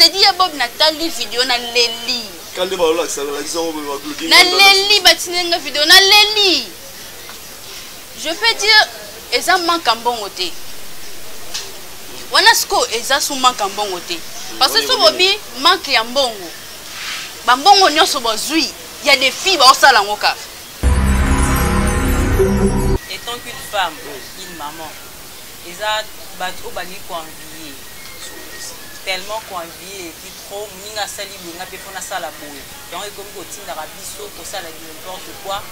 te dis, Bob Nathalie vidéo na leli. Quand les balles là, ça va na leli batinenga vidéo na leli. Je peux dire, eza manque en bon côté. Wana sko eza sou manque en bon côté. Parce que ce bobi manque ya mbongo. Ba mbongo nyonso bozui, il y a des filles ba osala ngoka. Étant qu'une femme, une maman, eza batu obali ko envier. Tellement qu'on envie qui trop ninga sali bonga pe fona sala boye. Donc comme ko tinda rabiso ko sala n'importe quoi.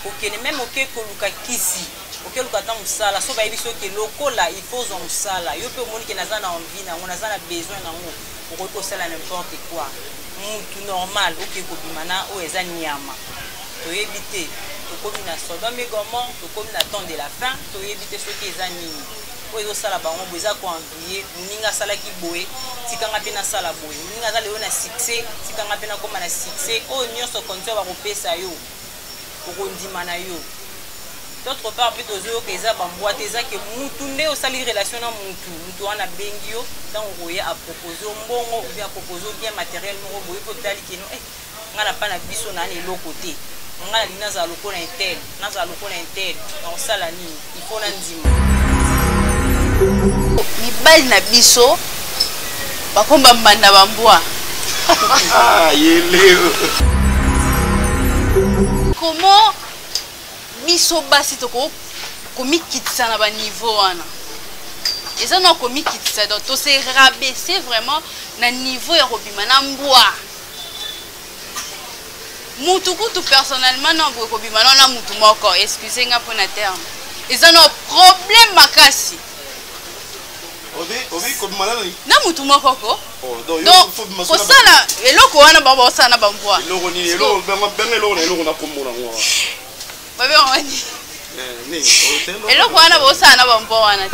OK même OK ko luka kisi. OK luka ta musala so ba biso ke lokola il faut en musala. Yo pe moni ke nazana envie na on nazana besoin na ngo. Ko ko sala n'importe quoi. Tout normal OK ko bimana o eza nyama. To éviter to komi na soda mais comment to komi na temps de la fin to éviter ce qui eza nini. O ezo sala bango boza ko envier muninga sala ki boye tikanga pe na sala boye muninga za leo na succès tikanga pe na koma na succès o nyonso konzo ba kopesa yo okondima na yo. D'autre part peut ozo ke za bamboite eza ke mutu nde o sali relation na mutu wana bengi yo tant oye a proposer mbongo ou bien proposer bien matériel moko boye ko tali ke no ngala pa na biso na ne lokote ngala lina za lokola intel na za lokola intel na sala ni il faut na ndima. Mibali na biso bakomba mbanda bambwa. Ah, yeleo. Comment biso basi toko komikitisa na ba niveau wana. Eza na komikitisa donc to se rabaisser vraiment na niveau ya robima na mbwa. Mutu kutu personnellement na bwe kobima na mutu moko, excusez nga pour na terme. Eza na problème makasi. Obi comme malade. Na mutu moko ko. Donc faut sala eloko wana ba osala na bambwa. Eloko ni eloko benga eloko na komona ngwa. Babe wani. Ni eloko wana ba osala na bambwa wana.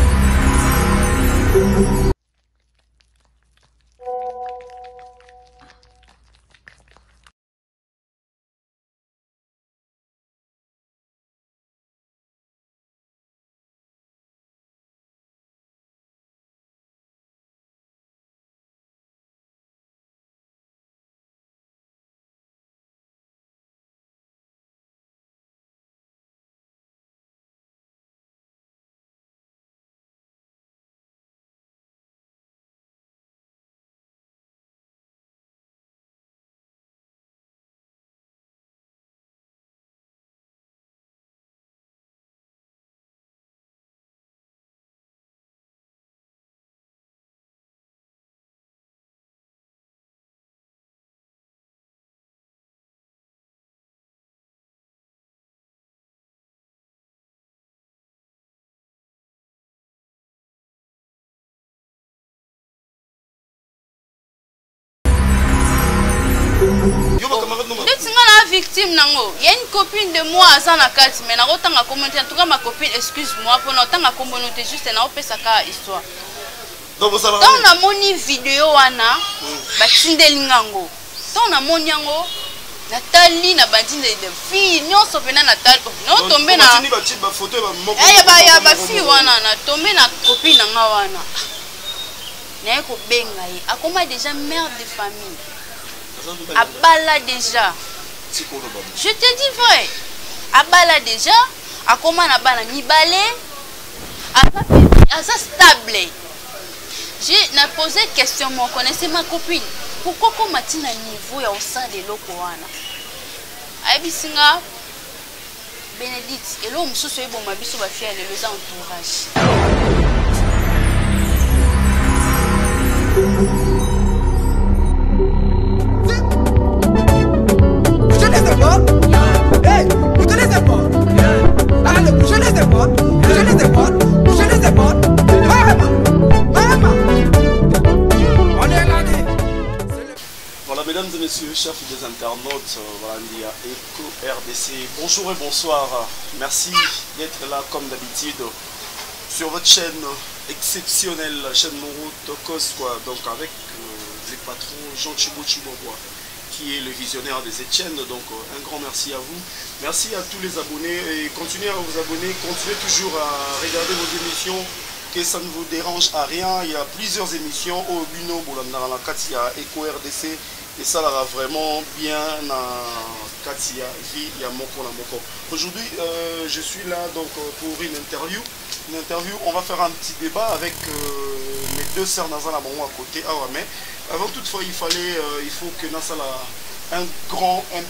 Victime nango. Il y a une copine de moi à Zanakati, mais na otanga commenter en tout cas ma copine excuse-moi pour n'otanga communauté juste na opesaka histoire. Donc na moni vidéo wana batindelingango. Donc na moni yango Nathalie na bandine de fille nyonso pena Nathalie no tomber na ba photo ba moko. Ya ba fille wana na tomber na copine nga wana. Na ko benga ye akoma déjà mère de famille. Abala déjà. Je te dis vrai. Abala déjà, a comment na bana mibale, asa stable. J'ai na posé question, moi connaissez ma copine. Pourquoi comme matina niveau ya au sein de lokoana? Aibisinga Bénédicte et l'homme sous ce bon ma biso ba fier les entourage. Hey, bougez les épaules. Allez, bougez les épaules. Bougez les épaules. Bougez les épaules. On est là. Voilà, mesdames et messieurs, chers des internautes, voilà, il y a Eco RDC. Bonjour et bonsoir. Merci d'être là comme d'habitude sur votre chaîne exceptionnelle, la chaîne Moro Tokos, quoi. Donc avec les patrons Jean Chibochibobois, qui est le visionnaire de cette chaîne. Donc un grand merci à vous. Merci à tous les abonnés et continuez à vous abonner, continuez toujours à regarder vos émissions que ça ne vous dérange à rien. Il y a plusieurs émissions au Bino Boulanda la Katia Eco RDC et ça là vraiment bien à Katia vie il y a Moko la Moko. Aujourd'hui je suis là donc pour une interview. On va faire un petit débat avec mes deux sœurs Nazala Bongo à côté. Ah ouais, mais avant toutefois il faut que Nazala un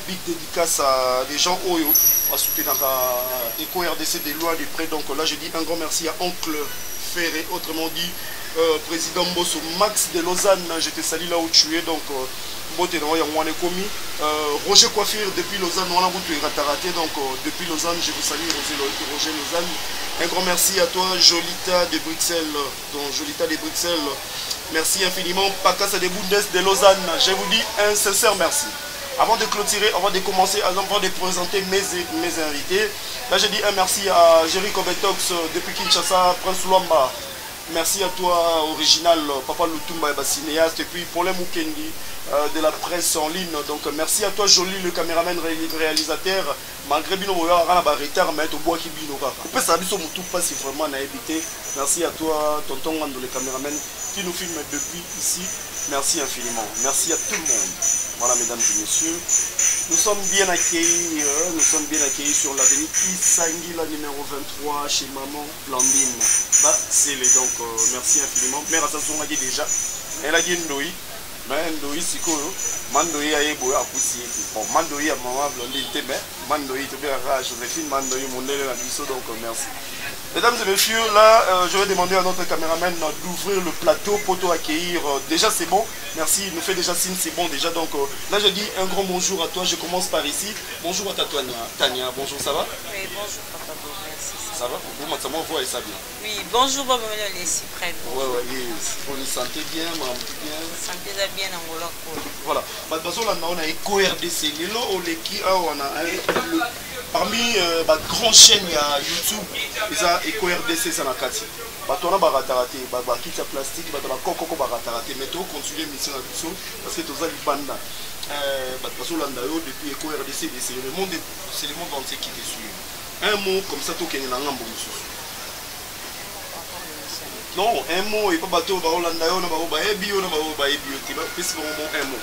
big dédicace à des gens Oyo à soutenir Eco RDC des lois de près. Donc là je dis un grand merci à Oncle Ferré, autrement dit président Bosso Max de Lausanne, je te salue là où tu es. Donc Roger Coiffure depuis Lausanne, donc depuis Lausanne je vous salue Roger Lausanne. Un grand merci à toi Jolita de Bruxelles, merci infiniment. Pacas de Bundes de Lausanne, je vous dis un sincère merci. Avant de clôturer, avant de commencer, avant de présenter mes invités, là je dis un merci à Jerry Kobetox depuis Kinshasa, Prince Luamba. Merci à toi, original, Papa Lutumba et cinéaste, et puis Paulin Mukendi de la presse en ligne. Donc merci à toi, Jolie, le caméraman réalisateur. Malgré Bino Moya, on a un retard, mais au bois qui bino. On peut savoir que tout passe vraiment à éviter. Merci à toi, tonton Wando, le caméraman qui nous filme depuis ici. Merci infiniment. Merci à tout le monde. Voilà, mesdames et messieurs. Nous sommes bien accueillis sur l'avenue Isangila numéro 23 chez Maman Blandine. Bah, c'est les donc merci infiniment. Mère Assasson a dit déjà. Elle a dit Ndoi. Mais Ndoi Sikoyo. Mandoi a éboué à pousser. Bon, Mandoi a Maman Blandine. Mais Mandoi te bien rage. Joséphine Mandoi Mondele la biseau. Donc merci. Mesdames et messieurs, là, je vais demander à notre caméraman d'ouvrir le plateau pour accueillir. Déjà, c'est bon. Merci, il nous fait déjà signe, c'est bon déjà. Donc là, je dis un grand bonjour à toi. Je commence par ici. Bonjour à ta Tania. Bonjour, ça va? Oui, bonjour, papa. Merci. Ça va? Bon, ça m'envoie et ça bien. Oui, bonjour, papa. Les si près. Oui, on est santé bien, maman bien. Santé bien, Angola. Voilà. On a Eco RDC. Parmi les grandes chaînes YouTube, il y a Eco RDC, ça n'a qu'à dire. On a baratarate, kit plastique, koko baratarate, mais tu continues mission parce que tu as les bandes. Depuis Eco RDC, c'est le monde entier qui te suit. Un mot comme ça, tu as un bon. Non, un mot, et pas bateau, un mot.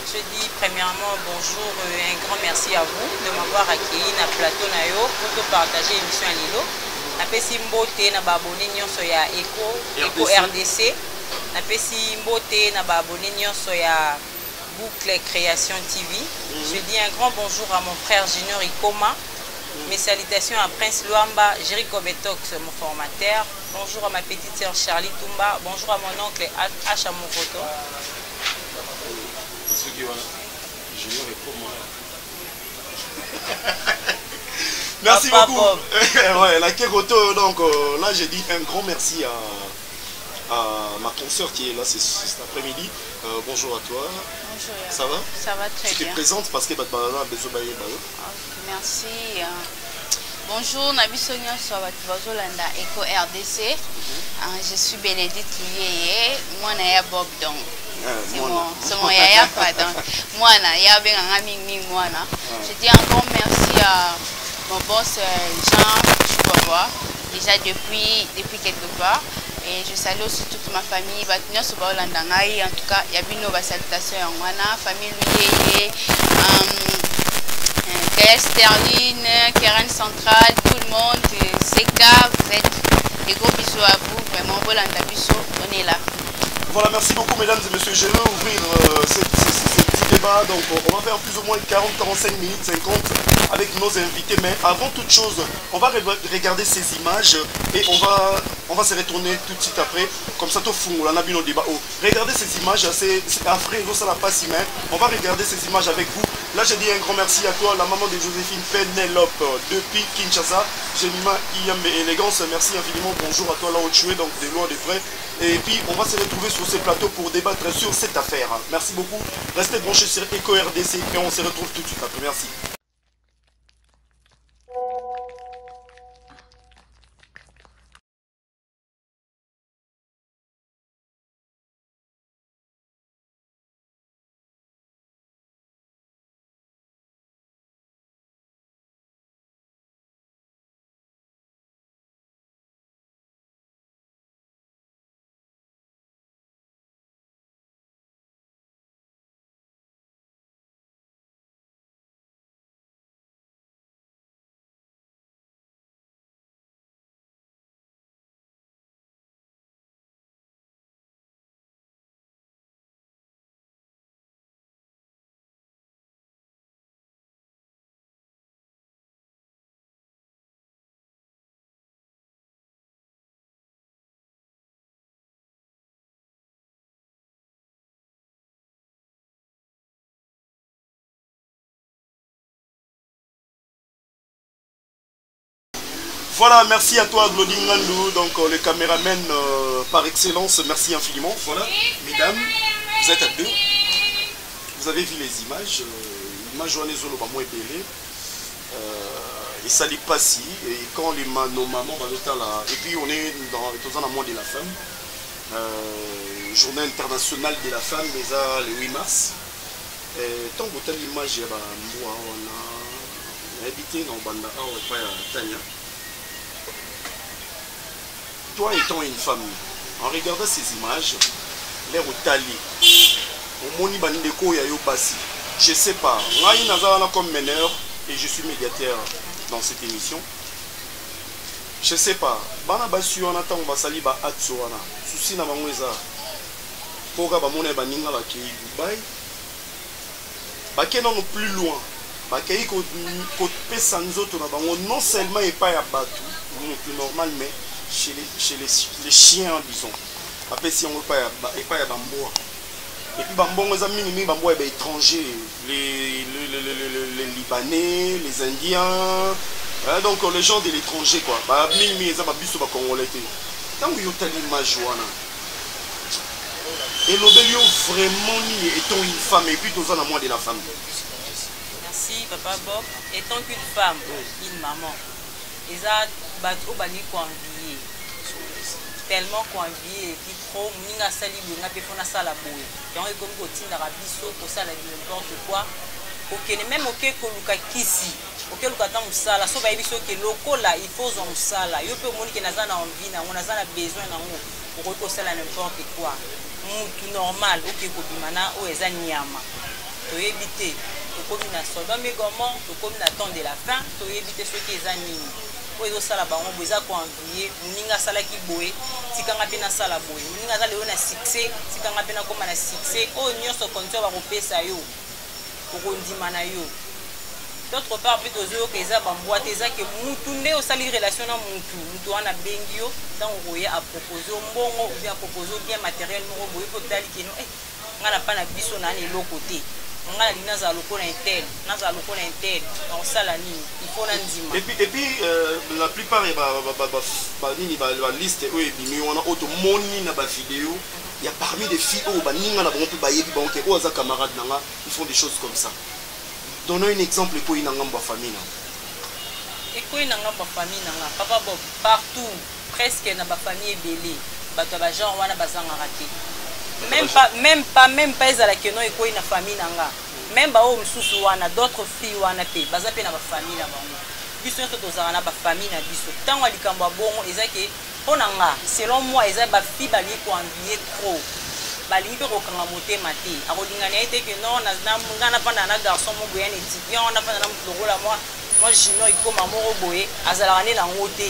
Je dis premièrement bonjour et un grand merci à vous de m'avoir accueilli dans le plateau pour partager l'émission à Lilo. Napesi mbote na babone nyonso ya Eco RDC. Napesi mbote na babone nyonso ya Boucle Création TV. Je dis un grand bonjour à mon frère Junior Ikoma. Mes salutations à Prince Luamba, Jericho Betox, mon formateur. Bonjour à ma petite sœur Charlie Tumba. Bonjour à mon oncle H. Amokoto. Merci beaucoup. Ouais, la Keroto, donc là j'ai dit un grand merci à ma consoeur qui est là cet après-midi. Bonjour à toi. Bonjour. Ça va? Ça va très bien. Tu te présentes parce que tu as besoin de merci. Bonjour, Nabisonia Swabazolanda Eco RDC. Je suis Bénédicte Lié. Moi, je suis Bob donc. C'est mon yaya, pardon. Moi, je dis encore merci à mon boss Jean Choubois, déjà depuis quelque part. Et je salue aussi toute ma famille. En tout cas, il y a une nouvelle salutation en Wana, famille Louis, Gaël Sterling, Karen Central, tout le monde, Seka, vous êtes des gros bisous à vous. Vraiment, Bolanda Bisso, on est là. Voilà, merci beaucoup mesdames et messieurs. Je vais ouvrir ce petit débat. Donc on va faire plus ou moins 40-45 minutes, 50 avec nos invités. Mais avant toute chose, on va regarder ces images et on va se retourner tout de suite après. Comme ça, tout fou, on a bien au débat. Regardez ces images, c'est après, ça n'a pas si mal. On va regarder ces images avec vous. Là, je dis un grand merci à toi, la maman de Joséphine Penelope depuis Kinshasa. Jenima Iyambe Élégance, merci infiniment. Bonjour à toi là où tu es, donc de loin, de près. Et puis, on va se retrouver sur ce plateau pour débattre sur cette affaire. Merci beaucoup. Restez branchés sur Eco RDC et on se retrouve tout de suite après. Merci. Voilà, merci à toi Glody Ngandou, donc le caméraman par excellence, merci infiniment. Voilà, mesdames, vous êtes à deux. Vous avez vu les images. L'image où Zolo va moins belé. Et ça n'est pas si. Et quand nos mamans vont là. Et puis on est dans un mois de la femme. Journée internationale de la femme, déjà le 8 mars. Tant que l'image, moi, on a habité dans Banda, Tania. Toi étant une femme, en regardant ces images, l'air au tali, au moni bandeko ya yo basi. Je sais pas, moi je suis comme meneur et je suis médiateur dans cette émission. Je sais pas, bana basi on attend basali ba atso wana. Souci na bango eza. Poka ba mona ba ninga ba ki Dubai. Ba ke non plus loin. Ba ke ko pesa nzoto na bango non seulement et pas ya batu, plus normal mais chez les chiens, disons. Après, si on ne veut pas, il n'y a pas Bamboa. Et puis, Bamboa, les amis, Bamboa est étranger. Les Libanais, les Indiens, donc les gens de l'étranger, quoi. Tant que vous avez l'image, et l'obélio vraiment étant une femme, et puis tous en amour de la femme. Merci, Papa Bob. Étant qu'une femme, une maman, ils ont battu au bali convié. Tellement convié et puis trop ninga sali binga pe fona sala boye. Donc comme ko tinda rabiso ko sala n'importe quoi. OK, même OK ko luka kisi. OK luka ta musala so ba biso ke lokola il faut en musala. Yo pe moni ke nazana envie na on nazana besoin na ngo. Ko ko sala n'importe quoi. Mutu normal OK ko bimana o eza nyama. To éviter to komi na soda mais comment to komi na temps de la fin to éviter ce qui est nini. Pour les sala bango boza ko envier muninga sala ki boye tikanga pe na sala boye muninga za leo na succès tikanga pe na koma na succès o nyonso konto ba kopesa yo ko kondima na yo. D'autre part peut ozo ke za bamboate za ke mutu nde o sali relation na mutu wana bengio tant oye a proposer mbongo ou bien proposer bien matériel moko boye ko tali ke no ngana pa na biso na ni lokote. Et puis la plupart de la liste où il y a autre moni na ba vidéo, il y a parmi des filles où baninga na bon ba yebi bon ke o za camarade nanga, ils font des choses comme ça. Donnons un exemple pour une ngamba famille na. Et quoi une ngamba famille nanga, papa Bob partout presque na ba famille belé, bato ba genre wana bazanga raté. Même pas ezala que non eko na famille nanga. Même ba o msusu wana d'autres filles wana pe baza pe na ba famille na bango. Biso to tozala na ba famille na biso. Tango likambo bongo ezake ponanga selon moi eza ba fille bali ko envier trop. Bali pe ko kanga motema te. Akolingana ete que non na ngana pa na garçon mo boya na étudiant na pa na mlokola moi junior ikoma moko boye azala ne na ngote.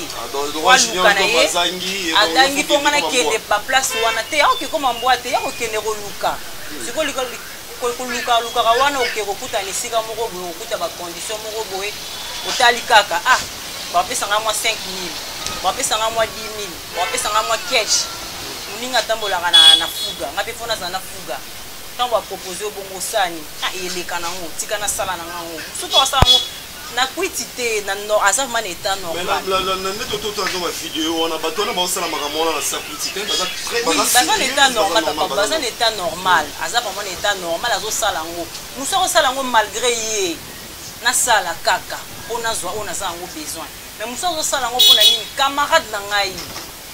Wa junior ko bazangi adangi to ngana kende ba place wana te ako koma mboate yako kende ko luka. Siko luka wana okekuta ni sika moko boye okuta ba condition moko boye otali kaka ba pesa nga moi 5000 ba pesa nga moi 10000 ba pesa nga moi cash muninga tambola na fuga ngape fona za na fuga tant ba proposer bongo sani eleka nango tika na sala nango surtout asala ngo na quitité na no asa man état normal mais la neto to ma vidéo on a batona ba sala makamona na sa quitité baza très baza état normal baza état normal asa pas mon état normal azo sala ngo nous sommes sala ngo malgré yé na sala kaka on a zo on a za ngo besoin mais nous sommes sala ngo pona nini camarade na ngai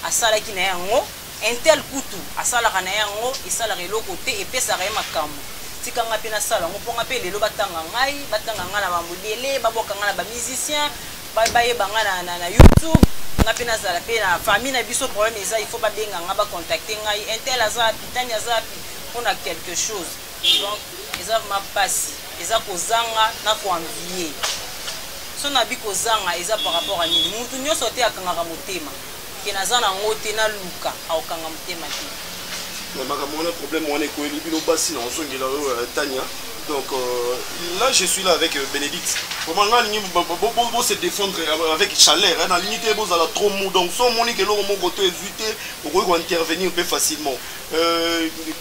asala ki na yango intel kutu asala kana yango isala relo côté et pesa ra makambo tikanga pe na sala ngo ponga pe lelo batanga ngai na bambudele baboka ngana ba musicien baye bangana na YouTube ngape na sala pe na famille na biso problème eza il faut ba benga nga ba contacter ngai intel azapi tani azapi on a quelque chose donc eza ma passi eza kozanga na ko envier so na bi kozanga eza par rapport à nini mutu nyoso te akanga motema ke nazana ngote na luka akanga motema te. Mais mon problème on est quoi Tania. Donc là je suis là avec Bénédicte. Comment on se défendre avec chaleur dans l'unité vous allez trop mou donc sans mon que l'on mon côté éviter pour intervenir un peu facilement.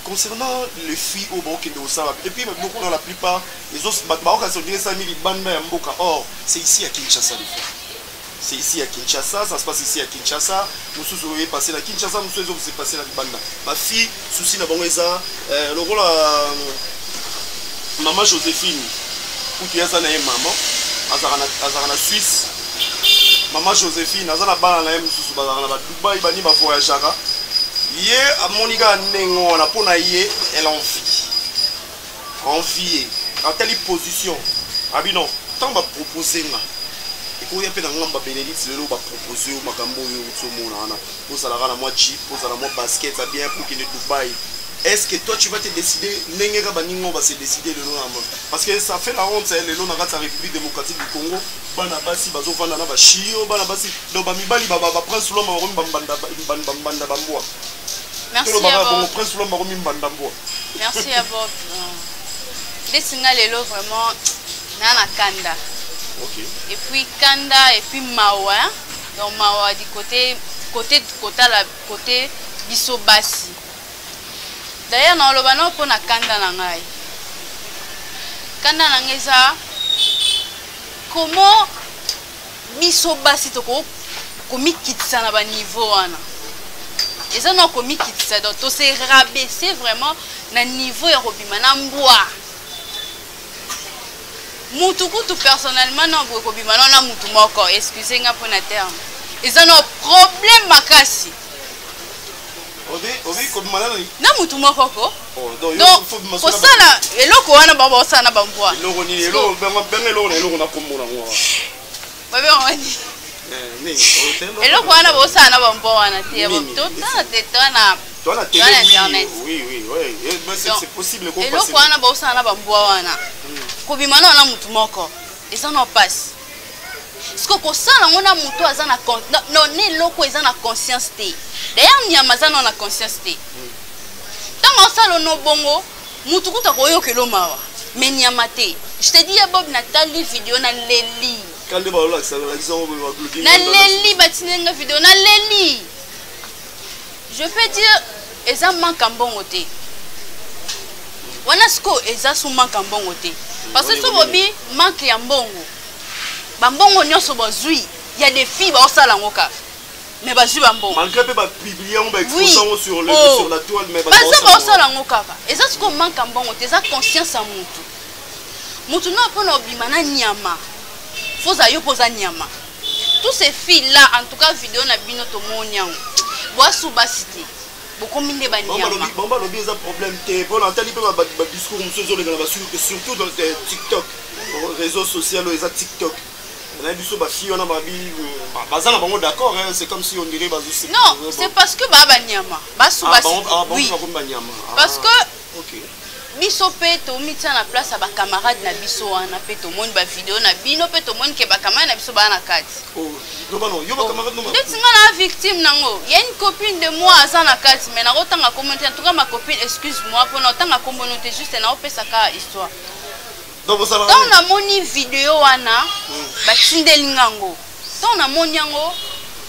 Concernant les filles au banc de Osara et puis beaucoup dans la plupart les autres battre ça dit ça mille ban mais mboka or c'est ici à Kinshasa les filles. c'est ici à Kinshasa, ça se passe ici à Kinshasa. Nous sommes passés à Kinshasa, nous sommes passés à Libanda. Ma fille, souci na bangeza, le rôle maman Joséphine, où tu es ça maman, azarana Suisse. Maman Joséphine, azana bana na mususu bazarana ba Dubaï bani ba voyagera. Yé a moniga nengo na pona yé, elle envie. En telle position. Ah non, tant va proposer là. Et quand il y a peu d'angamba Bénédicte, le lot va proposer au Makambo au Mona. Pour ça la moi chip, pour ça la moi basket, ça bien pour qu'il est Dubaï. Est-ce que toi tu vas te décider, Nenga Baningo va se décider le nom parce que ça fait la honte, le nom dans la République démocratique du Congo. Banabasi bazo vanda na ba chio, banabasi do ba mibali ba prince lo ma romi banda bamboa. Merci à vous. Prince lo ma romi banda bamboa. Merci à vous. Les signaux vraiment nana kanda. OK. Et puis kanda et puis mawa. Donc mawa du côté la côté bisobasi. D'ailleurs dans le bano pour na kanda na ngai. Kanda na ngeza comment bisobasi to ko komikitsa na ba niveau wana. Et ça non komikitsa donc to se rabaisser vraiment na niveau ya robima na mbwa. Mutukutu personnellement non bokobima non na mutu moko excusez nga pour na terme ils ont un problème makasi obi kobima na mutu moko ko donc faut ça là eloko wana baba ça na bambwa eloko ni eloko benga eloko na komona ngwa babe wani eloko wana bo ça na bambwa wana te toi na télé oui c'est possible ko passer eloko wana bo ça na bambwa wana kobima na mutu moko eza na passe siko ko sala ngona mutu azana non ne loko eza na conscience te d'ailleurs nyama zana na conscience te tango sala no bongo mutu kuta ko yokelo mawa mais nyama te je te dis ya Bob Nathalie vidéo na leli quand ba la ça la na leli batinenga vidéo na leli je peux dire eza manka mbongo te wana siko eza su manka mbongo te parce que so bobi manque ya mbongo bambongo nyonso bozui il y a des filles ba osala ngoka mais bazui bambongo malgré pe ba publier on ba exposant sur la toile mais ba osala ngoka eza siko manque ya mbongo te eza conscience ya mutu no pona obima na nyama faut ayo poza nyama tous ces filles là en tout cas vidéo na bino to monyango boasu basité bokomi nde banyama bomba lobi eza problème te bon antali pe ba discours monsieur les gars surtout dans TikTok réseaux sociaux eza TikTok na biso ba fille on a babi bazana bango d'accord hein c'est comme si on dirait bazo non c'est parce que ba banyama basu basité oui parce que OK biso pe to mitsa na place ba camarade na biso wana pe to moni ba vidéo na bino pe to moni ke ba camarade na biso ba na kati oh yo ba camarade no ndeti nga na victime nango il y a une copine de moi azana na kati mais na rotanga commenter en tout cas ma copine excuse-moi pour na tanga communauté juste na opesa ka histoire donc ça donc na moni vidéo wana ba tindeli ngango donc na moni yango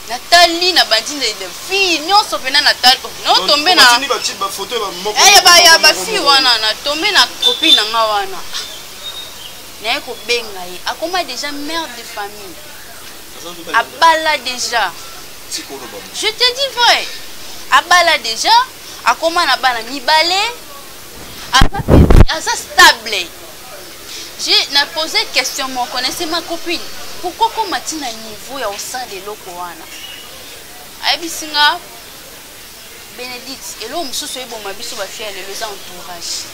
Nathalie na bandine de fille nyonso pena Nathalie non tomber na ba photo ba moko ya ba fille wana na tomber na copine nga wana na ko benga ye akoma déjà mère de famille abala déjà je te dis vrai abala déjà akoma na bana mibale asa stable j'ai na posé question mon connaissez ma copine pourquoi comme matina niveau ya osa de loko wana abisinga Bénédicte elo mususu eboma biso ba fier le za entourage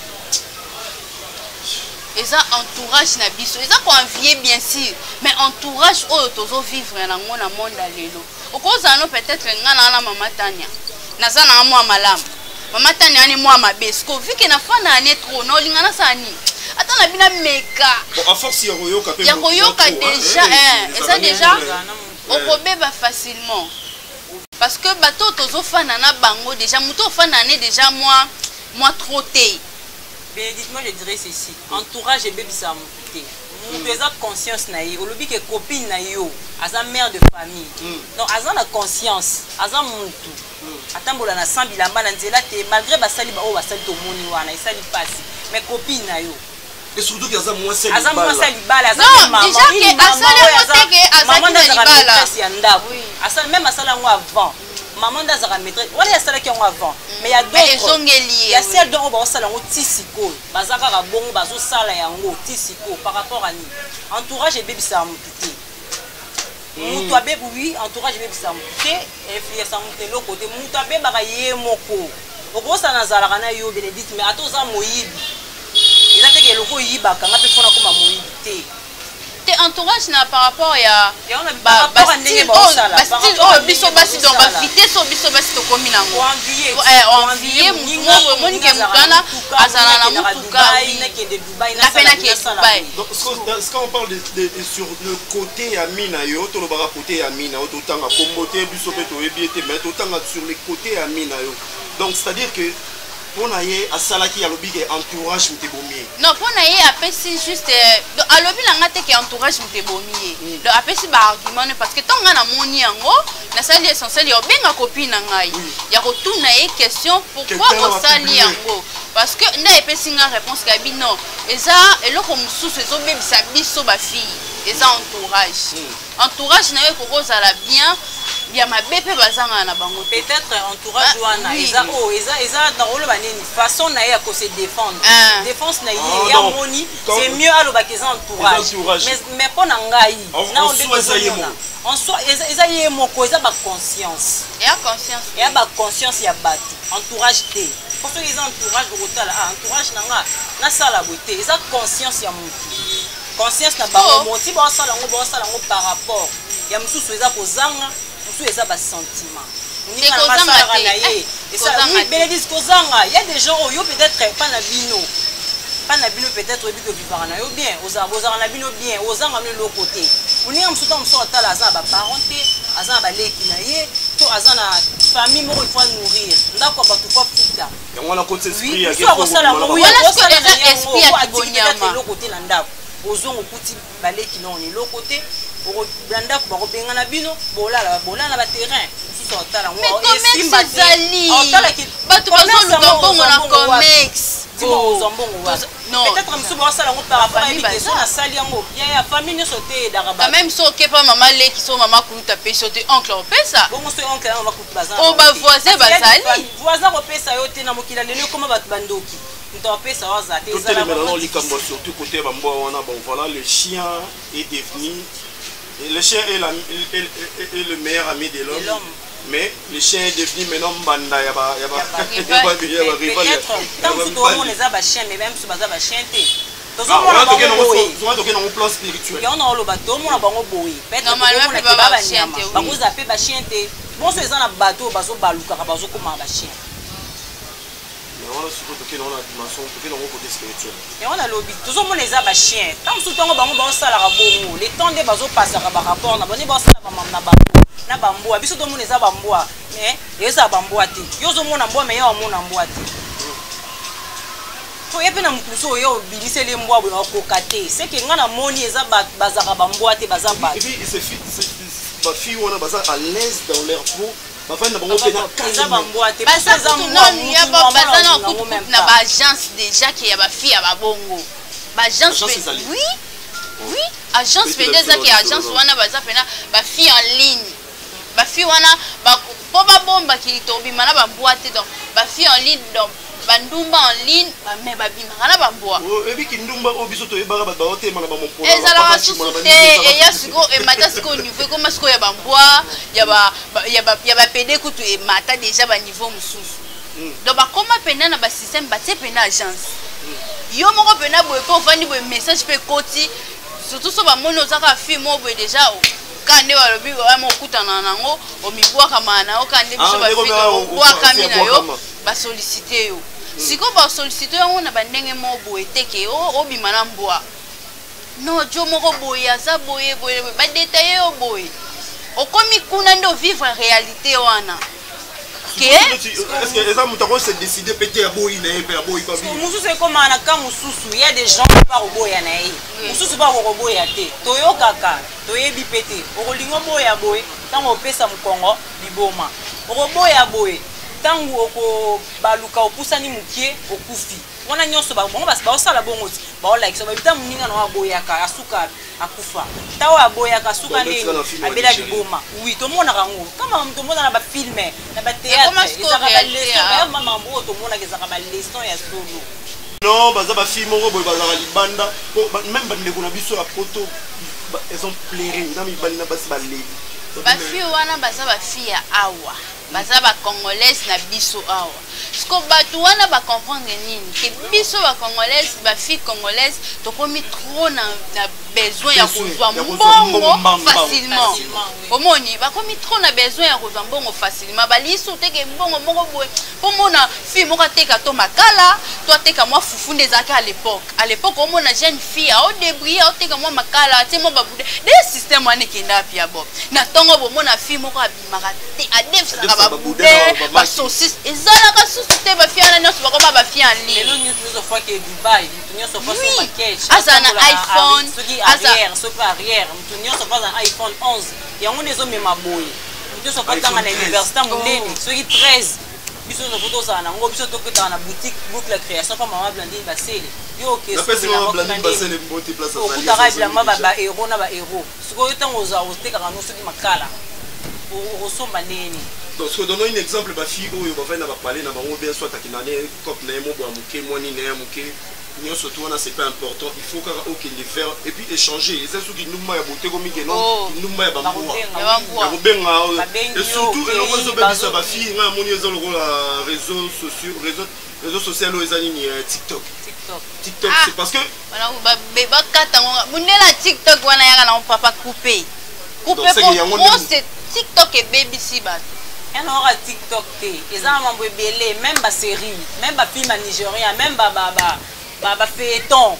eza entourage na biso eza ko envier bien sûr mais entourage oyo tozo vivre na ngona monde lelo okoza no peut-être ngana na mama Tania naza na mwa malamu mama Tania ani mwa mabesko vike na fana ne trop no lingana sani ata na bina meka bon à force ya koyoka pe ya koyoka déjà eza déjà okobeba facilement parce que bato tozo fana na bango déjà muto fana ne déjà moi trop té. Bénédicte, moi je dirais ceci entourage et baby ça monter mutu eza conscience na ye olobi ke copine na yo aza mère de famille donc aza na conscience aza mutu atambola na sambilamba na nzela te malgré basali ba o basali to moni wana esali pasi mais copine na yo Et surtout qu'il y a moins celle libala. Non, déjà que maman même avant. Maman d'Azara maîtresse. Voilà, il y a celle qui ont avant. Mais il y a d'autres. Il y a celle dont on va saler en tissiko. Bazaka bon, bazo sala yango tissiko par rapport à nous. Entourage et bébé ça amputé. Moutou bébé oui, entourage bébé ça amputé. Influence amputé l'autre côté. Moutou bébé bagaye moko. Au gros ça nazala kana yo Bénédicte mais ato za moyibi. Il a fait que le coup yiba quand on peut faire comme moyibité. Entourage na par rapport ya biso basi donc ba vitesse biso basi to komi nango envier mutunga moni ke mukana azana na mutuka na pena ke Dubaï. Donc quand on parle de sur le côté ya mina yo to lo bara côté ya mina to tanga kombote biso pe to ebiete mais to tanga sur les côtés ya mina yo. Donc c'est-à-dire que pour naie à salaki à lobby entourage mutebomier. Non pour naie après si juste à lobby la ngate que entourage mutebomier. Donc après si ba argument parce que tant na moni yango na sali essentiel yo benga copine ngai. Ya ko tout naie question pourquoi ko sali yango parce que na epesi nga réponse ka bi non eza eloko mususu ezo bebisa biso ba fille eza entourage na yo ko kozala bien bien ma bébé bazanga na bango peut-être entourage wana eza dans rôle baneni façon na ya ko se défendre défense na ye ya moni c'est mieux aloba que entourage mais pour ngai na on en soi eza ye moko eza ba conscience ya ba conscience ya bat entourage te parce que les entourage de rotala entourage nanga na sala beauté eza conscience ya mutu conscience na bango moti ba sala ngo par rapport ya mususu eza kozanga mususu eza ba sentiment ni na masala na ye et ça oui Bénédicte kozanga il y a des gens yo peut-être pas na bino peut-être que vivre na yo bien ozanga na bino bien ozanga le côté oni am suta mso tala za ba parenté azana ba leki na ye to azana famille moko il faut nourrir ndako ba tu faut futa yango na côté esprit ya ko sala mo wala ce que eza esprit ya bonyama le côté na ndako ozongo kuti ba leki na on le côté o blanda ko ba benga na bino bolala ba terrain suta tala ngo et simba zali batu bazolu bongo na comex non peut-être que nous ça par rapport à l'éducation à saliango il y a famille ne sauter d'araba quand même so que pas maman lé qui sont maman kuta pe sauter oncle on fait ça bon c'est oncle on va couper bazan on va voisin bazali voisin on fait ça yo te na mokila lelo comment va bandoki on va faire ça za te ça maintenant likambo surtout côté bambo wana bon voilà le chien est devenu le chien est le meilleur ami de l'homme. Mais le chien est devenu maintenant banda yaba rival. Tant que tout le monde les a ba chien mais même si baza ba chien té. On a toqué dans un plan spirituel. On a le bateau mon bango boy. Normalement pas ba chien té. Bango zappé ba chien té. Bon ceux dans bateau bazo baluka bazo comme ba chien. Mais on a surtout toqué dans la dimension, toqué dans le côté spirituel. Et on a lobby. Tout le monde les a ba chien. Tant que tout le monde bango ça la bongo. Les temps de bazo passer ba rapport na boni ba ça ba mamna ba. Na bamboa biso to mona eza bamboa mais eza bamboa te yo zo mona mboa mais yo mona mboa te to yepe na mukuso yo bilisele mboa bo kokate c'est que ngana moni eza bazaka bamboa te baza ba et puis c'est ba fille wana baza à l'aise dans leur peau ba fa na bango pena eza bamboa te baza mboa ya baza na coupe na ba agence déjà qui ya ba fille ya ba bongo ba agence oui agence peut-être qui agence wana baza pena ba fille en ligne ba fille wana ba po ba bomba ki to bima na ba boîte donc ba fille en ligne donc ba ndumba en ligne ba me ba bima na ba boîte et puis ki ndumba o biso to e ba hote mana ba mon polo et ça la suite et ya siko e mata siko niveau comme siko ya ba boîte ya ba PD kutu e mata déjà ba niveau mususu donc ba comment pena na ba système ba te pena agence yo moko pena boye ko vandi boye message pe koti surtout so ba mono zaka fille mo boye déjà kande balobi amo kutana nango omibwaka mana okande biso bafika obwaka mina yo ba solliciter yo siko ba solliciter yo na bandenge mo boye teke obima na mbwa no jo moko boye aza boye ba détailler yo boye okomi kuna ndo vivre réalité wana est-ce que les hommes se décider péter à boy na pe à boy pas bien mususu c'est comme na ka mususu il y a des gens qui pas boya na ye mususu pas ko boya te toyo kaka toyebi pété okolingo boya boy tango pesa mukongo liboma okoboya boy tango oko baluka opusani mukie okufi wana nyonso bango basi baosala bongo ti baolakisa babita moninga na aboyaka asuka akufa tawa aboyaka asuka nini abela liboma oui tomonaka ngo kama tomona na bafilme na bateatre ezaka baleson mamambo tomonaka ezaka baleson ya solo non baza bafilme moko boye bazaka libanda même bandeko na biso ya poto elles ont plairé na mibali na basi balebi bafille wana baza bafille ya awa baza bacongolaise na biso awa siko bato wana bacomprendre nini ke biso bacongolaise bafille congolaise tokomi trop na besoin ya kozwa mbongo facilement omoni bakomi trop na besoin ya kozwa mbongo facilement baliso teke mbongo moko boye po mona fille moko ateka to makala to ateka mwa fufu nde ezalaki à l'époque omona jeune fille aodébrouiller aoteka mwa makala atie mwa babude de système wana ekenda pia bo na ntongo bomona fille moko abimaka te adefisaka babude basaucisse ezalaka susu te bafille wana nyonso bakoma bafille en ligne aza na iPhone soki arrière mutu nyonso aza na iPhone 11 yango nde ezomema boye mutu nyonso akotanga na université monene soki 13 biso nyonso tozala nango biso tokotaka na boutique boucle la création pa mama Blandine Basele yo okutaka bilamba bahéros na bahéros sikoyo ntango otekaka no soki makala okosomba ndeni. Donc, si on donne un exemple, ma fille, où on va parler, on va bien soit à comme surtout c'est pas important, il faut qu'il les faire et puis échanger. C'est ce qui nous m'a beauté comme il non, nous m'a bamboua. Et surtout, ma fille, réseaux sociaux, TikTok. TikTok, c'est parce que TikTok, papa coupé. Coupé pour c'est TikTok et baby sibat. Il y a TikTok, ils ont même ma série, même ma film nigérien, même ma feuilleton.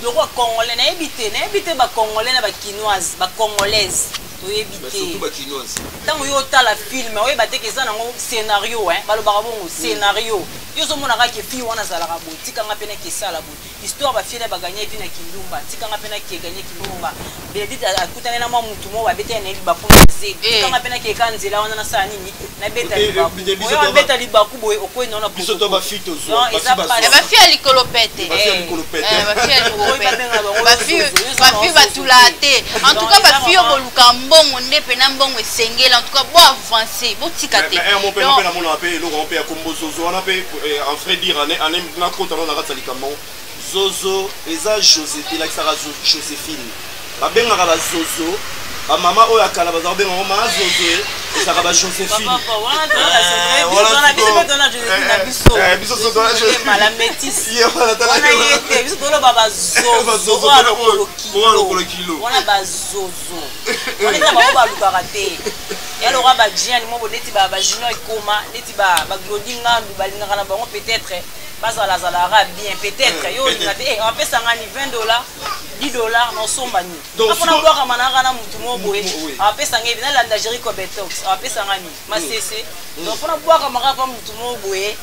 Le roi congolais n'a évité ma congolais n'a pas quinoise, ma congolaise. Surtout ma quinoise. Tant que tu la film, oui, bah t'es que ça un scénario, hein, bah le barabon scénario. Yo so mona ka ke fi wana za la rabo, tika nga pena ke sala bo. Histoire ba fi na ba gagner vina kindumba, tika nga pena ke gagner kindumba. Be dit akutana na mutu mo ba beta na liba kuna ze. Tika nga pena ke kanzela wana na sa nini na beta liba. Oyo beta liba kubo okoi na biso to ba fi to zo. Ba fi ali kolopete. Ba fi ali kolopete. Ba fi ali kolopete. Ba fi batulate. En tout cas ba fi oboluka mbongo ndepe na mbongo esengela. En tout cas bo avancer, bo tikate. Mais mon père na mona pe lo grand père kombo zozo wana pe en vrai dire en compte on a Zozo eza Joséphine la Joséphine ba benga la Zozo ba mama oya kala ba benga mama Zozo eza ba Joséphine biso so dans la Joséphine la métisse voilà ta la biso tolo baba Zozo on kilo wana ba Zozo on est ba lukarate ya lora ba Jean mo boneti ba Junior ekoma neti ba glodinga balinga na bango peut-être bazala zalara bien peut-être yo ngate on peut sangani $20 $10 no somba ni apona kwa manaka na mutu mo boye on peut sangi na la Jericho Betox on peut sangani masese donc pona kwa maka pa mutu mo boye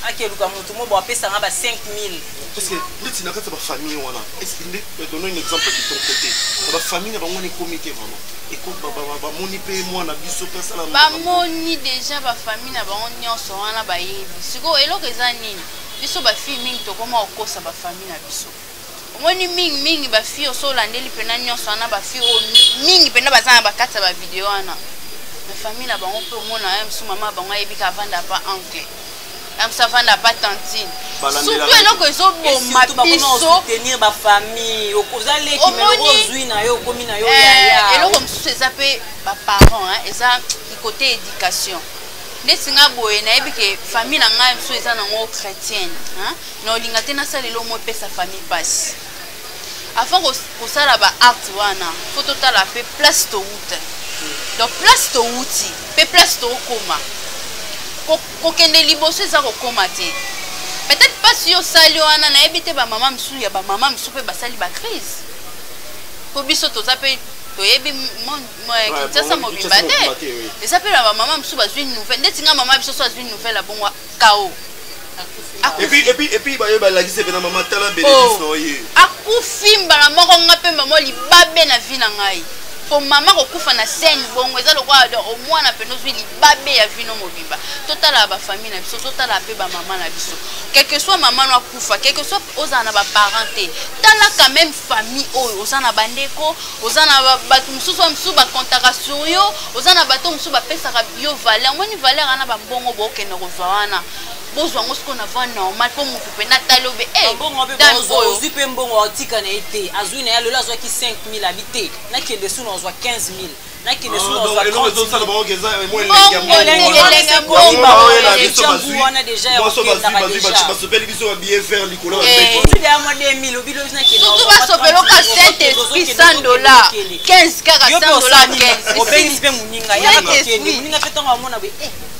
akeluka mutu mo bo pesa nga ba 5000 parce que ndeti na kata ba famille wana est-ce que donner un exemple de ton côté ba famille na bango ne comité vraiment et ko ba moni pe moi na biso pesa la ba moni déjà ba famille na bango nyonso wana ba yebi siko eloko eza nini biso ba fille mingi to koma okosa ba famille na biso omoni mingi ba fille so landeli pena nyonso wana ba fille mingi pena bazana ba kata ba video wana ba famille na bango pe omona msu mama bango yebi ka vanda pa anglais ça va n'a pas tantine. Surtout eloko ezoboma biso soutenir ba famille okozale ki melo zui na yo komi na yo ya eloko msusu eza pe ba parents eza côté éducation. Ndesinga boye na yebi ke famille na ngai msusu eza nango chrétienne na olinga te na salelo mo pesa famille passe. Avant ko sala ba acte wana faut totala pe place to wuta. Donc place to wuti pe place to koma. Kokende liboso eza kokoma te peut-être pas si yo sali wana na ebite ba mama msu ya ba mama msu pe basali ba crise po biso to zape to yebi kitasa mobimba te eza pe ba mama msu bazwi nouvelle ndetinga mama biso so azwi nouvelle abongwa kao et puis ba la gise bena mama tala bénéfice no ye akufimba na moko nga pe mama libabe na vie na ngai po mama kokufa na scène bongo eza lokwa au moins na peno zwi libabe ya vino mobimba totala ba famille na biso totala pe ba mama na biso quel que soit maman no akufa quel que soit ozana ba parenté tala quand même famille oyo ozana bandeko ozana bato mususu ba contaka sur yo ozana bato mususu ba pesa ka bio valeur moni valeur ana ba mbongo bokende kozwa wana bozwa ngo siko na va normal po mutu pe natalobe mbongo pe bozo ozi pe mbongo otika na ete azwi na ya lelo azwa ki 5000 habité na kende suna azwa 15000 na kende suna azwa 30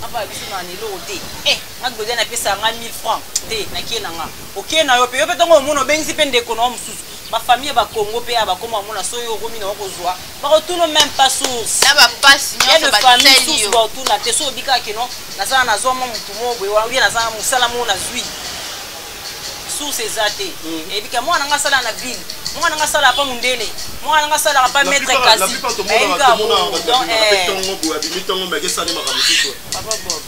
aba biso na nelo te ngakboza na pesa nga 1000 francs te na kienanga okay na yo pe tongo mono bengisi pe ndeko na mususu ba famille ba Congo pe aba koma mona soyo romi na kozwa ba retourne même pas source na ba passe nyonso ba famille source ba retourne te so bika kino na sana na zo mo mutu mo bwe wa na sana musala mo na zwi source ezate et bika mwana nga sala na ville mwana nga sala pa mundele mwana nga sala pa maître kasi papa Bob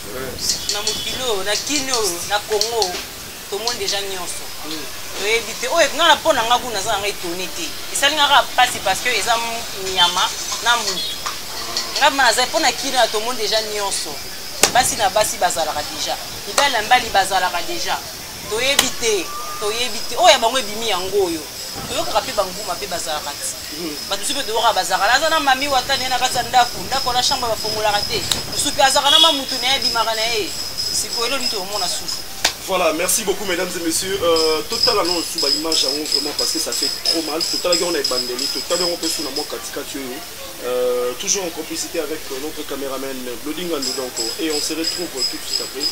na mokilo na kino na Congo tout le monde déjà nyonso to éviter o nga na pona nga kuna za nga étonné te esali nga pasi parce que eza nyama na mutu nga mana za pona kino tout le monde déjà nyonso basi na basi bazala déjà ibala mbali bazala déjà to éviter o ya bango ebimi yango yo toyoka pe banguma pe bazala kati bato supe toyoka bazala la na mami watani na kati ndako na chambre bafongola te supe azaka na mamutu na ebimaka na ye sikoyo nito omona sufu. Voilà, merci beaucoup mesdames et messieurs. Total annonce sur l'image vraiment parce que ça fait trop mal. Total on est bandeli, total on peut sur la moi toujours en complicité avec notre caméraman Blooding donc et on se retrouve tout de suite après.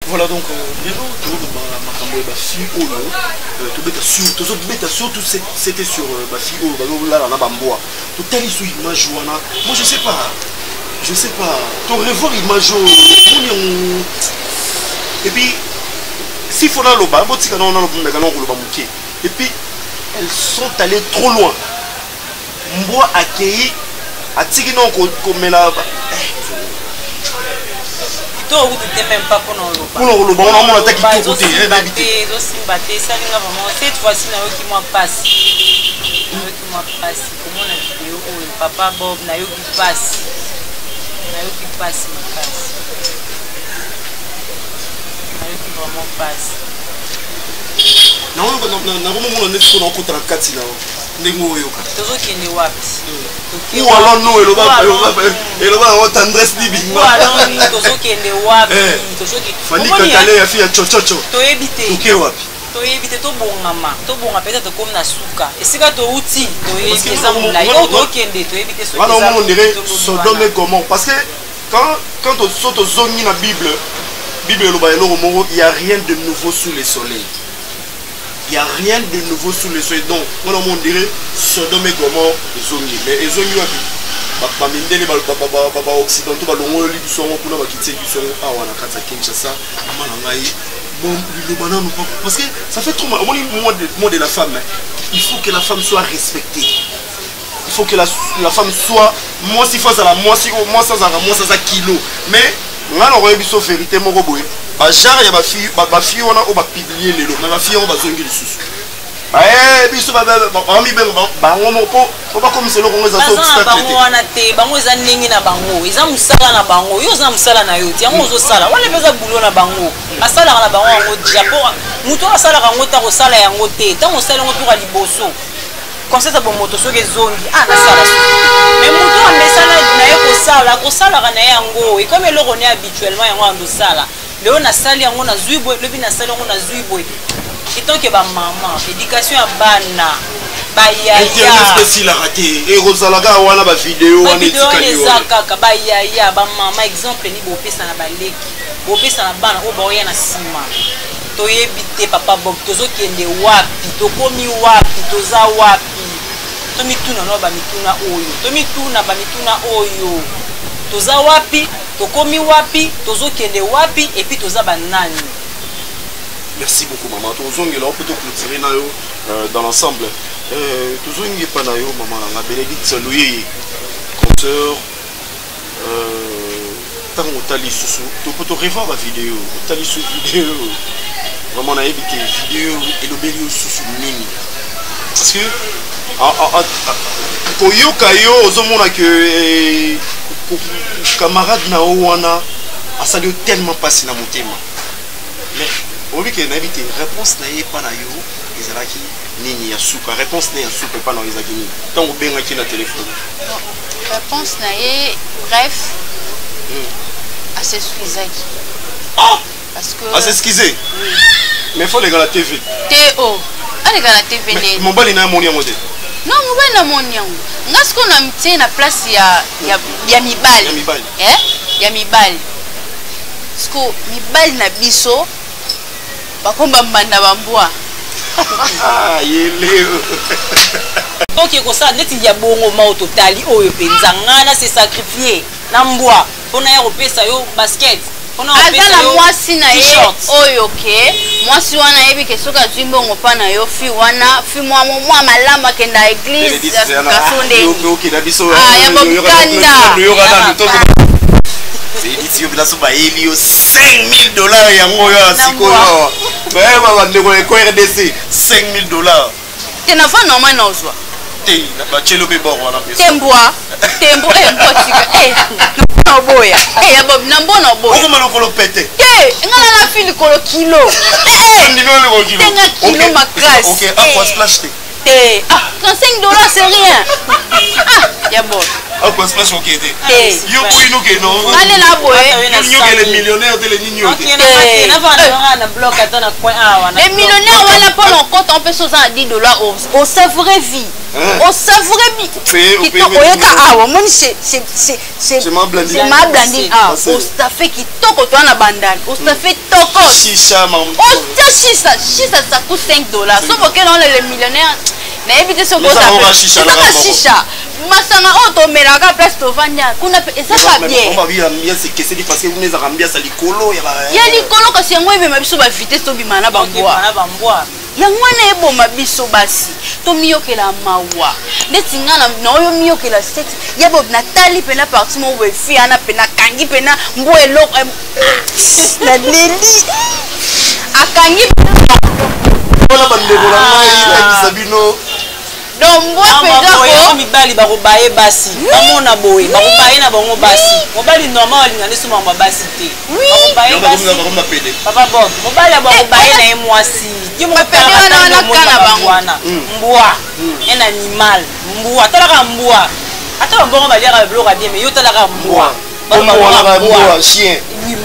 Voilà donc surtout c'était sur ma fille moi je sais pas ton revoir image et puis s'il faut là et puis elles sont allées trop loin mboa accueilli à tigino comme là to ou tu même pas pour nous on a attaqué tout côté cette fois-ci na yo qui moi passe comment la vidéo papa Bob na yo qui passe vraiment passe na vraiment on est sur notre 34 là ndengo yoka tozokende wapi ou alors nous eloba en tendresse libi ou alors tozokende wapi Fanny Kakale ya fille chochocho toyebite toke wapi toyebite tobonga peut-être comme na suka esika to uti toyebite eza mulai tokende toyebite so wana on dirait Sodome et Gomorrhe parce que quand on saute aux zones na Bible eloba eloko moko il y a rien de nouveau sous le soleil. Il n'y a rien de nouveau sous le soleil. Donc, on dirait Sodome et Gomorrhe, mais ils ont eu parce que ça fait trop mal. Au moins de la femme, il faut que la femme soit respectée. Il faut que la femme soit moins si forte à la moins sans kilo. Mais on a une vérité mon robot. Bajar ya ba fille on a publié les lots mais ba fille on va zongi lisusu biso ba mi ben ba ngomo po ba comme c'est le congrès ça ça bango wana te bango eza ndenge na bango eza musala na bango yo za musala na yo ti yango zo sala wala peza bulo na bango asala na bango yango japo muto asala kango ta ko sala yango te tango sala ngo to ka liboso conseil bon moto soki zongi na sala mais muto amesala na ye ko sala kana yango et comme eloko ne habituellement yango ando sala Léon a sali yango na zuibo, le bin a sali yango na zuibo. Et tant que ba maman, éducation à bana. Internet spécial a raté. Et Rosalaga wana ba vidéo wana etikali wana. Kaka ba yaya ba mama exemple ni bopesa na baleki. Bopesa na bana o ba na sima. Toyebi te papa Bob tozo kende wapi? Tokomi wapi? Toza wapi? Tomituna no ba mituna oyo. Tomituna ba mituna oyo. Toza wapi? Tokomi wapi? Tozo kende wapi? Et puis toza ba nani? Merci beaucoup maman. Tozongi là on peut te clôturer na yo dans l'ensemble. Tozongi pa na yo maman la Bénédicte Salouye conteur tant otali susu. Tu peux te revoir la vidéo. Otali sous vidéo. Vraiment na évité vidéo et le belio susu nini. Parce que koyoka yo ozomona que camarade na wana asali tellement passé na motema. Mais oui que na évité réponse na pas na yo ezalaki nini ya suka réponse na ya suka pas na ezaki nini tant obenga ki na téléphone réponse na bref à s'excuser parce que à s'excuser mais faut les gars la TV TO allez gars la TV né mon bali na moni amode non mon bali na moni yango ngasko na mtie na place ya mibali ya mibali sko mibali na biso bakomba mbanda bambwa ah yeleo ok ko ça neti ya bongo ma totali oyo penza ngana se sacrifier na mbwa pona ya kopesa yo basket pona kopesa yo mwasi na ye oyo ke mwasi wana yebi ke soka zimbongo pa na yo fi wana fi mwa malama kenda église kasonde ok na biso ya bokanda c'est dit si vous avez $5,000 yango ya sikoyo mais baba ndeko ko RDC $5,000 tena fa normal na uzwa te ba chelo pe bor wana pesa tembo tika na boya ya bob na mbona boya oko malokolo pete ngala na fili kolo kilo ndino le kilo tenga kilo makasi OK aqua splash te $35 c'est rien ya bob aqua splash OK te yo boino ke no allez la boy yo ke les millionnaires de les nigno OK na va na bloc atana coin awa les millionnaires wana pour mon compte on peut $10 au savourer vie au savourer vie qui oyoka awa moni c'est ma blandine au staffé qui toko toi na bandane au staffé toko chicha maman au chicha ça coûte $5 sauf que dans les millionnaires na éviter ce chicha masanga auto melaka place to vanya kuna eza pas bien on va vivre ambiance c'est que c'est parce que vous les ambiance likolo ya likolo kasi yango ebema biso ba vitesse to bimana bambwa yango na eboma biso basi to miyokela mawa ndeti ngana na oyo miyokela set ya bob natali pena parti mo we fi ana pena kangi pena mbo eloko na leli akangi ona bandeko na ngai sabino donc moi peza ko mibali bakobaye basi bamona boye bakobaye na bango basi mobali normal alingane suma mabasi te bakobaye basi papa Bob mobali bakobaye na ye mwasi ki mo pere na kana bangwana mbwa un animal mbwa talaka mbwa ata bongo baliaka bloka bien mais yo talaka mbwa mbwa chien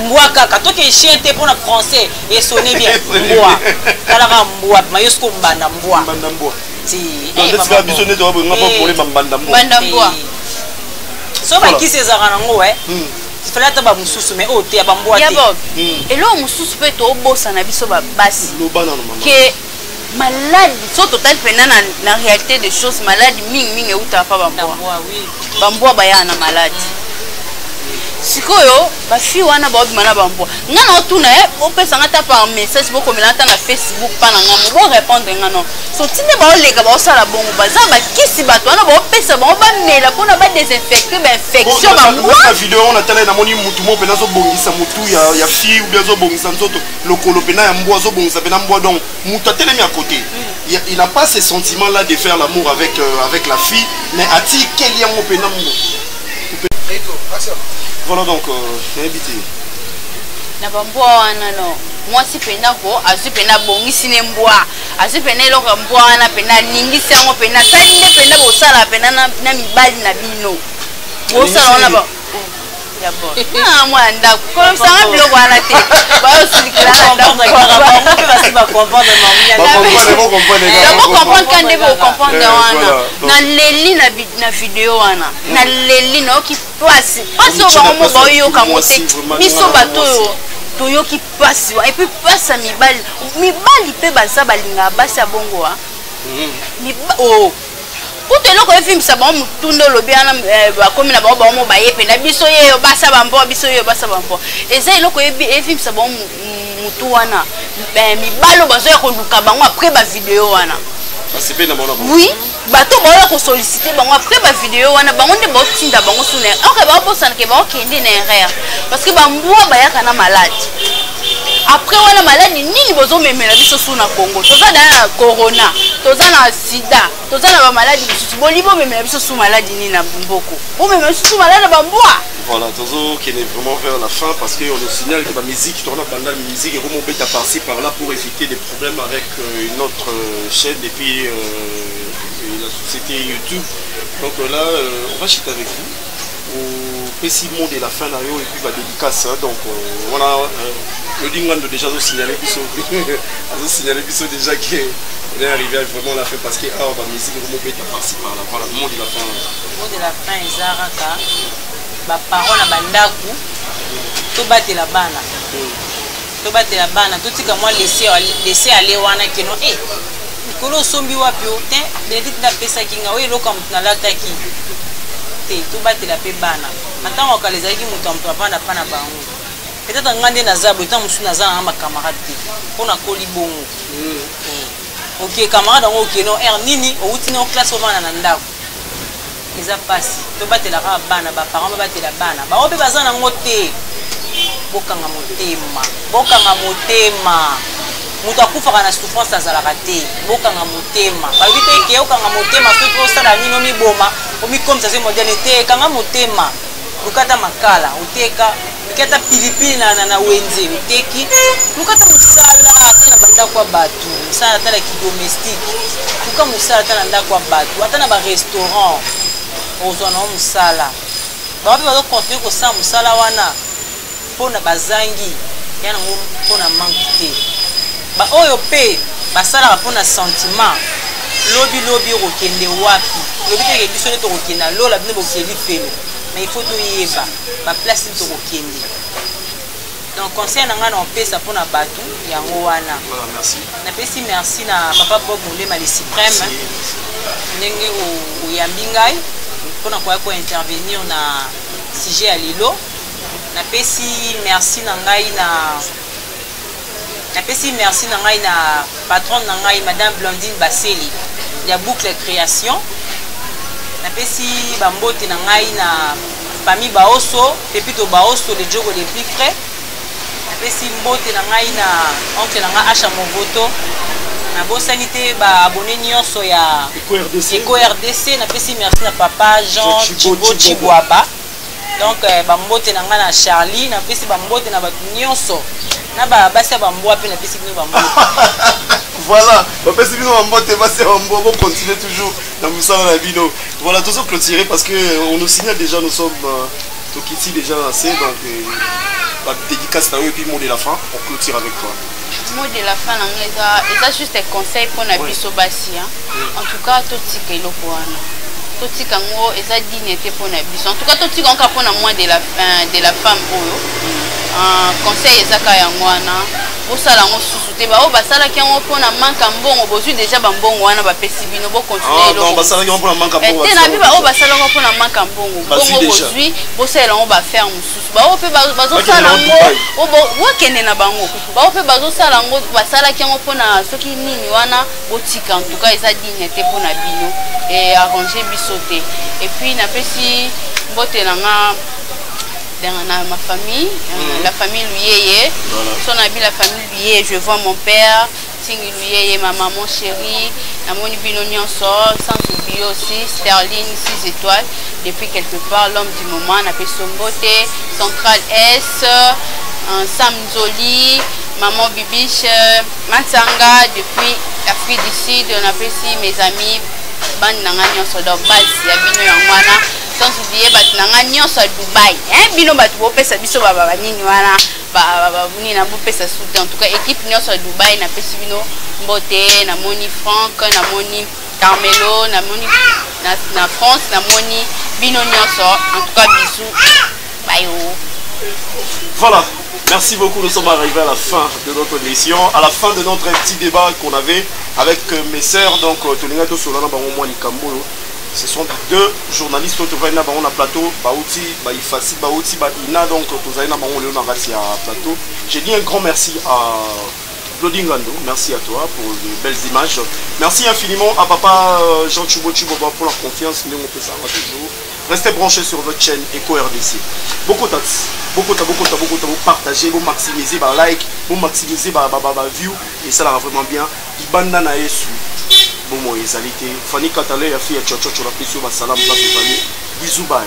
mbwa kaka toke chien te pona français et sonner bien mbwa talaka mbwa mayosko mbanda mbwa si donc c'est biso ne doit pas pour mbanda mbwa so ba kisi ezaka nango il fallait ta ba mususu mais o te ya bambwa te ya bob elo mususu pe to bossa na biso ba basi que malade so total pena na réalité des choses malade ming euta pa bambwa ba ya na malade sikoyo ba fi wana ba obima na bambwa ngana otuna opesa ngata par message boko melata na Facebook pa na ngamo bo répondre ngano so tinde ba olega ba osala bongo baza ba kisi bato wana ba opesa ba mela pona ba désinfecter ba infection ba na vidéo on a télé na moni mutu mo pena zo bongisa mutu ya fi ou bien zo bongisa nzoto lokolo pena ya mbwa zo bongisa pena mbwa donc mutu atelemi à côté il n'a pas ce sentiment là de faire l'amour avec la fille mais ati quel lien mo pena mbwa voilà donc invité na bambwa wana no mwasi pena ko azu pena bongisi ne mbwa azu pena eloko mbwa wana pena ningisi yango pena sande pena bosala pena na mibali na bino bosala wana ba ya bo na mwanda ko sanga biloko wana te ba osilikila na ndako ba comprendre comprendre quand vous comprendre wana na leli na vidéo wana na leli na ki passe passe ba mo ba yo ka monter biso bato toyoki passe et puis passe mibali pe baza balinga basi abongo oh pour te loko film ça bon mutundo lobiana ba komi na ba mo ba yepe na biso ye basa ba mpo biso ye basa ba mpo eza eloko e film ça bon mutu wana mibalo bazo ya koluka bango après ba vidéo wana c'est bien na oui bato ba ko solliciter bango après ba vidéo wana bango nde ba tinda bango suna ok ba posana ke ba okende na erreur parce que ba mbwa ba yaka na malade après wana maladie nini bozo memela biso suna Congo toza na corona toza na sida toza na ba maladie biso bolibo memela biso suna maladie nini na mboko bo memela biso malade ba mbwa. Voilà, Tozo qui est vraiment vers la fin parce qu'on nous signale que la musique, tourne pendant la musique et comment on par-ci par-là pour éviter des problèmes avec une autre chaîne et puis la société YouTube. Donc là, on va chuter avec vous au petit monde de la fin et puis la dédicace. Donc voilà, le Dingwan déjà nous signaler déjà qu'on est arrivé à vraiment la fin parce que la musique comment on par-ci par-là. Voilà, le monde de la fin. Le monde de la fin est Zaraka. Ba parole na bandaku to batela bana to tika moi laisser aller wana keno kolo sombi wapi o te benedit na pesa kinga we loka mutuna lataki te to batela pe bana matango kaleza ki mutu amtu apana pana bango peut-être ngande na zabo ta musu na za ma camarade te pona koli bongo OK camarade ngo keno nini o utina o classe ovana na ndako eza pasi to batela ka bana ba parents batela bana ba obe bazana ngote bokanga motema mutu akufa na souffrance azalaka te bokanga motema ba bite ke okanga motema soki osala nino miboma omikomisa ze modernité kanga motema lukata makala uteka mikata pilipili na wenze uteki lukata musala na banda kwa batu musala tala ki domestique luka musala tala nda kwa batu atana ba restaurant ozona musala ba wapi bazo continuer ko sa musala wana pona bazangi yana ngo pona manquer ba oyo pe basala pona sentiment lobi okende wapi lobi te biso to okenda lola bino bokeli felo mais il faut to yeba ba place to okende donc conseil na ngana on pesa pona batu yango wana merci na pesi merci na papa Bob Mulema le suprême ndenge o yambingai pour nous intervenir na sujet à Lilo. Na pesi merci na ngai na patronne na ngai madame Blondine Baseli ya Boucle Création. Na pesi bambote na ngai na famille Baoso, Pepito Baoso le jogo le plus frais. Na pesi mbote na ngai na oncle na ngai Acha Movoto. Na bosanité ba abonné nyonso ya Eco RDC na pesi merci na papa Jean Chibouaba donc ba mbote na ngana Charlie na pesi ba mbote na batu nyonso na ba basi ba mboa pe na pesi bino ba mbote voilà ba pesi bino ba mbote basi ba mboa on continue toujours dans musala na bino voilà tous clôturer parce que on nous signale déjà nous sommes Tokiti déjà lancé donc la dédicace et puis mot de la fin on clôture avec toi. Mot de la fin eza juste un conseil pour na biso basi en tout cas totika eloko wana totika ngo eza dignité pour na biso en tout cas totika encore pour na moi de la femme oyo conseil eza ka yango wana bosala ngo susu te ba o basala ki yango pour na manka mbongo bozwi déjà ba mbongo wana ba pesi bino bo continuer eloko non basala ki pour na manka mbongo te na biba o basala ngo pour na manka mbongo bongo bozwi bosala ngo ba faire mususu ba o pe bazosala ngo o bo wakende na bango ba o pe bazosala ngo basala ki yango pour na soki nini wana botika en tout cas eza dignité pour na bino et arranger biso te et puis na pesi mbote na nga dans ma famille, la famille Luyeye. Son habit la famille Luyeye, je vois mon père, Tingi Luyeye, ma maman chérie, la moni binonion sort, sans oublier aussi Sterling 6 étoiles, depuis quelque part l'homme du moment, on appelle Sombote, Central S, Sam Zoli, maman Bibiche, Matsanga, depuis l'Afrique du Sud, on appelle ici mes amis, Ban Nanganyon Sodo Baz, Yabino Yangwana. Sans oublier batnanga nyonso Dubaï bino batu bopesa biso baba nini wana ba buni na bopesa soutien en tout cas équipe nyonso Dubaï na pesi bino mbote na moni Franck na moni Carmelo, namoni na France, namoni bino nyonso. En tout cas, bisous. Bye. Voilà, merci beaucoup. Nous sommes arrivés à la fin de notre émission, à la fin de notre petit débat qu'on avait avec mes sœurs. Donc, ce sont deux journalistes qui sont na plateau. Baouti, Baifasi, Baouti, Baina. Donc, plateau. J'ai dit un grand merci à Lodingando. Merci à toi pour de belles images. Merci infiniment à papa Jean Chubochuboba pour la confiance. Nous, on peut ça toujours. Restez branchés sur votre chaîne Eco RDC. Beaucoup de vous partagez, vous maximisez vos like, vous maximisez vos views et ça va vraiment bien. Ibanda na Yesu. Bon moi, Fanny Katale a fait Tchocho la pression, salam, bisous bye.